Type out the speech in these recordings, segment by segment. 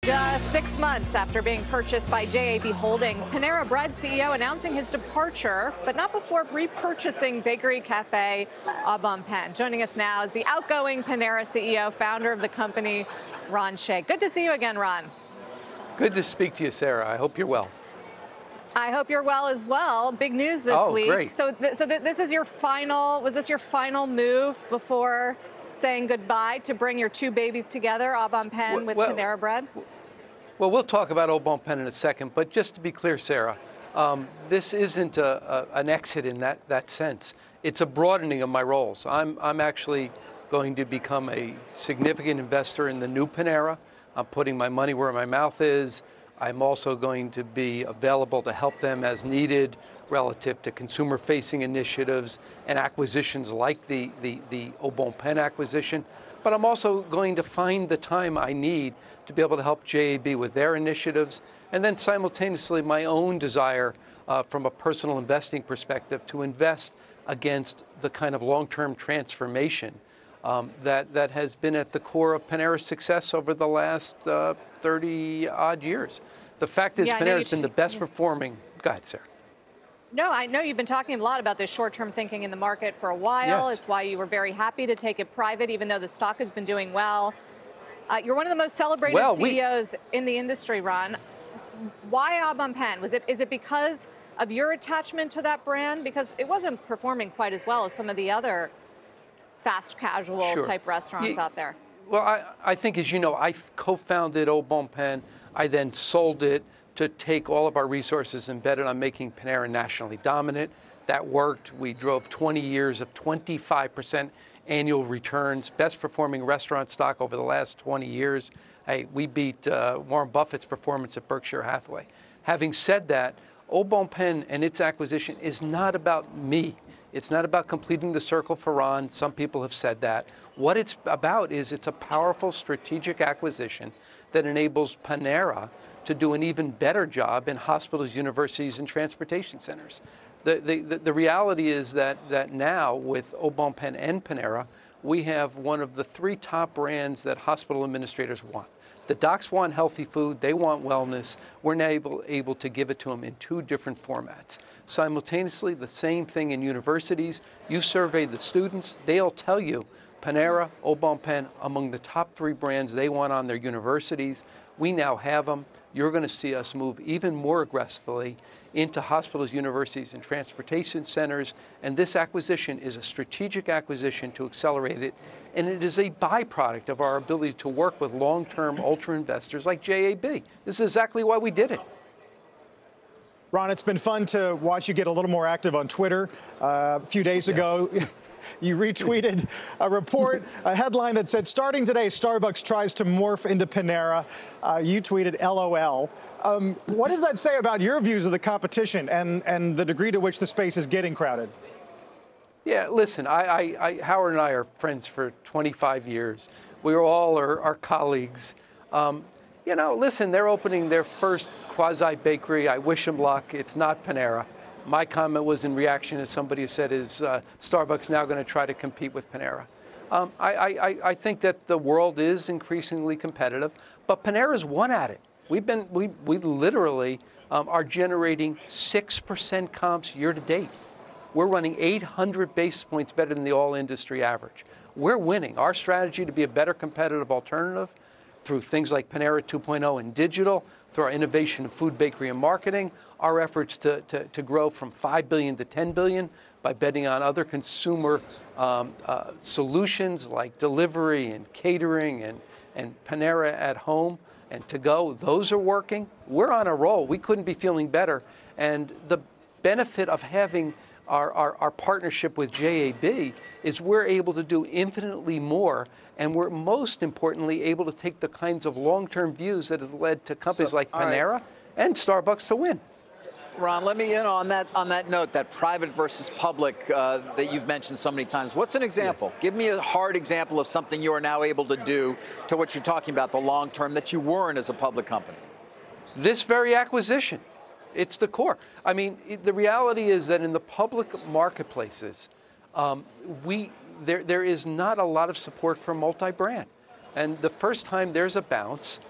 Just 6 months after being purchased by JAB Holdings, Panera Bread CEO announcing his departure, but not before repurchasing Bakery Cafe Au Bon Pain. Joining us now is the outgoing Panera CEO, founder of the company, Ron Shaich. Good to see you again, Ron. Good to speak to you, Sarah. I hope you're well. I hope you're well as well. Big news this week. Great. So this is your final, was this your final move before saying goodbye to bring your two babies together, Au Bon Pain with Panera Bread? Well, we'll talk about Au Bon Pain in a second, but just to be clear, Sarah, this isn't an exit in that sense. It's a broadening of my roles. I'm actually going to become a significant investor in the new Panera. I'm putting my money where my mouth is. I'm also going to be available to help them as needed relative to consumer-facing initiatives and acquisitions like the Au Bon Pain acquisition. But I'm also going to find the time I need to be able to help JAB with their initiatives, and then simultaneously my own desire from a personal investing perspective to invest against the kind of long-term transformation that has been at the core of Panera's success over the last 30-odd years. The fact is, Panera has been the best performing. Go ahead, Sarah. No, I know you've been talking a lot about this short-term thinking in the market for a while. Yes. It's why you were very happy to take it private, even though the stock has been doing well. You're one of the most celebrated CEOs in the industry, Ron. Why Au Bon Pain? Is it because of your attachment to that brand? Because it wasn't performing quite as well as some of the other fast casual type restaurants out there. Well, I think, as you know, I co-founded Au Bon Pain. I then sold it to take all of our resources and bet it on making Panera nationally dominant. That worked. We drove 20 years of 25% annual returns, best performing restaurant stock over the last 20 years. Hey, we beat Warren Buffett's performance at Berkshire Hathaway. Having said that, Au Bon Pain and its acquisition is not about me. It's not about completing the circle for Ron. Some people have said that. What it's about is it's a powerful strategic acquisition that enables Panera to do an even better job in hospitals, universities, and transportation centers. The reality is that now with Au Bon Pain and Panera, we have one of the three top brands that hospital administrators want. The docs want healthy food, they want wellness. We're now able to give it to them in two different formats. Simultaneously, the same thing in universities. You survey the students, they'll tell you Panera, Au Bon Pain, among the top three brands they want on their universities. We now have them. You're going to see us move even more aggressively into hospitals, universities, and transportation centers. And this acquisition is a strategic acquisition to accelerate it. And it is a byproduct of our ability to work with long-term ultra investors like JAB. This is exactly why we did it. Ron, it's been fun to watch you get a little more active on Twitter. A few days ago, you retweeted a report, a headline that said, starting today, Starbucks tries to morph into Panera. You tweeted, LOL. What does that say about your views of the competition and the degree to which the space is getting crowded? Yeah, listen, Howard and I are friends for 25 years. We all are colleagues. You know, listen, they're opening their first quasi-bakery. I wish them luck. It's not Panera. My comment was in reaction to somebody who said, is Starbucks now going to try to compete with Panera? I think that the world is increasingly competitive, but Panera's won at it. We literally are generating 6% comps year to date. We're running 800 basis points better than the all-industry average. We're winning. Our strategy to be a better competitive alternative through things like Panera 2.0 and digital, through our innovation in food, bakery, and marketing, our efforts to grow from $5 billion to $10 billion by betting on other consumer solutions like delivery and catering and Panera at home and to go. Those are working. We're on a roll. We couldn't be feeling better. And the benefit of having our partnership with JAB is we're able to do infinitely more, and we're most importantly able to take the kinds of long-term views that have led to companies like Panera and Starbucks to win. Ron, let me in on that note, that private versus public that you've mentioned so many times. What's an example? Give me a hard example of something you are now able to do to what you're talking about, the long term, that you weren't as a public company. This very acquisition. It's the core. I mean, the reality is that in the public marketplaces, there is not a lot of support for multi-brand. And the first time there's a bounce,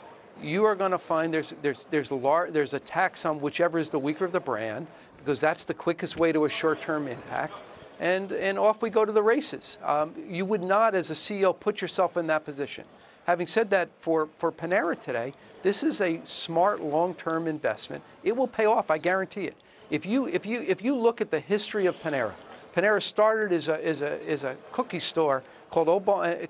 you are going to find there's a tax on whichever is the weaker of the brand, because that's the quickest way to a short-term impact. And off we go to the races. You would not, as a CEO, put yourself in that position. Having said that, for Panera today, this is a smart long-term investment. It will pay off, I guarantee it. If you look at the history of Panera, Panera started as a cookie store called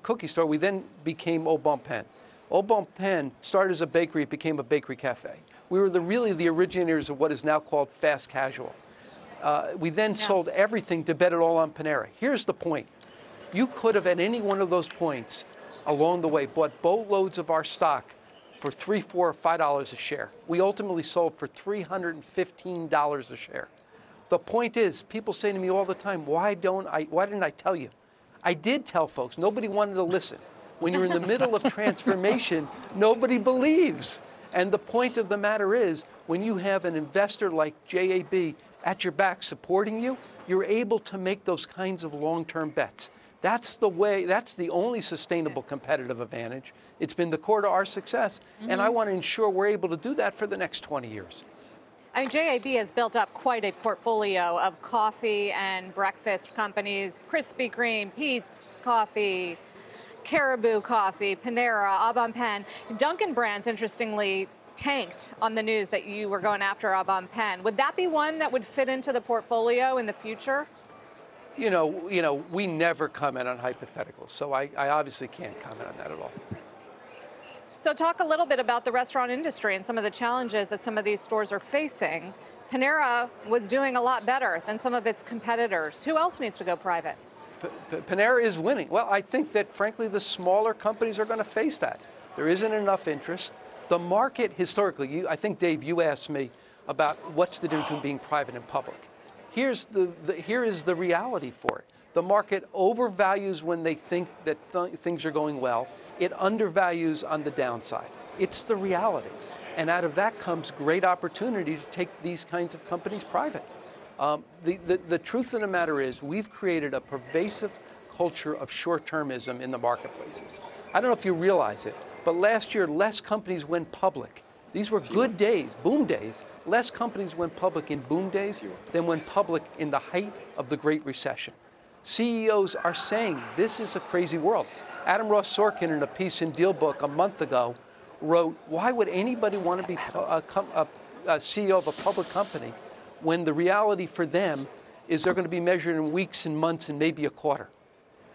Cookie Store. We then became Au Bon Pain. Au Bon Pain started as a bakery. It became a bakery cafe. We were really the originators of what is now called fast casual. We then sold everything to bet it all on Panera. Here's the point. You could have, at any one of those points along the way, bought boatloads of our stock for $3, $4, or $5 a share. We ultimately sold for $315 a share. The point is, people say to me all the time, why didn't I tell you? I did tell folks. Nobody wanted to listen. When you're in the middle of transformation, nobody believes. And the point of the matter is, when you have an investor like JAB at your back supporting you, you're able to make those kinds of long-term bets. That's the way, that's the only sustainable competitive advantage. It's been the core to our success, and I want to ensure we're able to do that for the next 20 years. I mean, JAB has built up quite a portfolio of coffee and breakfast companies, Krispy Kreme, Peet's Coffee, Caribou Coffee, Panera, Au Bon Pain. Dunkin' Brands, interestingly, tanked on the news that you were going after Au Bon Pain. Would that be one that would fit into the portfolio in the future? You know, we never comment on hypotheticals, so I obviously can't comment on that at all. So talk a little bit about the restaurant industry and some of the challenges that some of these stores are facing. Panera was doing a lot better than some of its competitors. Who else needs to go private? Panera is winning. Well, I think that, frankly, the smaller companies are going to face that. There isn't enough interest. The market, historically, I think, Dave, you asked me about what's the difference between being private and public. Here is the reality for it. The market overvalues when they think that things are going well. It undervalues on the downside. It's the reality. And out of that comes great opportunity to take these kinds of companies private. The truth of the matter is we've created a pervasive culture of short-termism in the marketplaces. I don't know if you realize it, but last year less companies went public. These were good days, boom days. Less companies went public in boom days than went public in the height of the Great Recession. CEOs are saying this is a crazy world. Adam Ross Sorkin, in a piece in Deal Book a month ago, wrote, why would anybody want to be a CEO of a public company when the reality for them is they're going to be measured in weeks and months and maybe a quarter?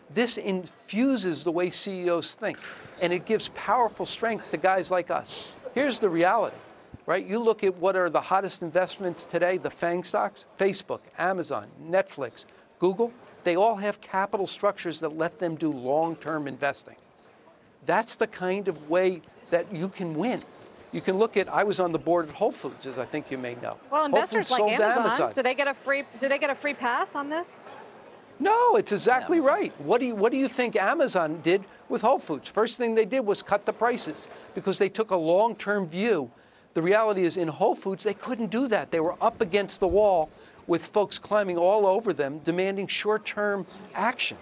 This infuses the way CEOs think, and it gives powerful strength to guys like us. Here's the reality, right? You look at what are the hottest investments today, the FANG stocks, Facebook, Amazon, Netflix, Google. They all have capital structures that let them do long-term investing. That's the kind of way that you can win. You can look at, I was on the board at Whole Foods, as I think you may know. Well, investors like Amazon, do they get a free pass on this? No, it's exactly right. What do you think Amazon did with Whole Foods? First thing they did was cut the prices because they took a long-term view. The reality is in Whole Foods, they couldn't do that. They were up against the wall with folks climbing all over them, demanding short-term action.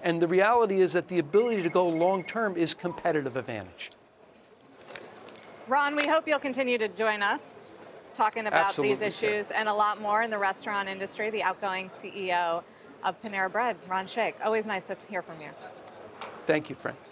And the reality is that the ability to go long-term is competitive advantage. Ron, we hope you'll continue to join us talking about these issues and a lot more in the restaurant industry. The outgoing CEO of Panera Bread, Ron Shaich. Always nice to hear from you. Thank you, friends.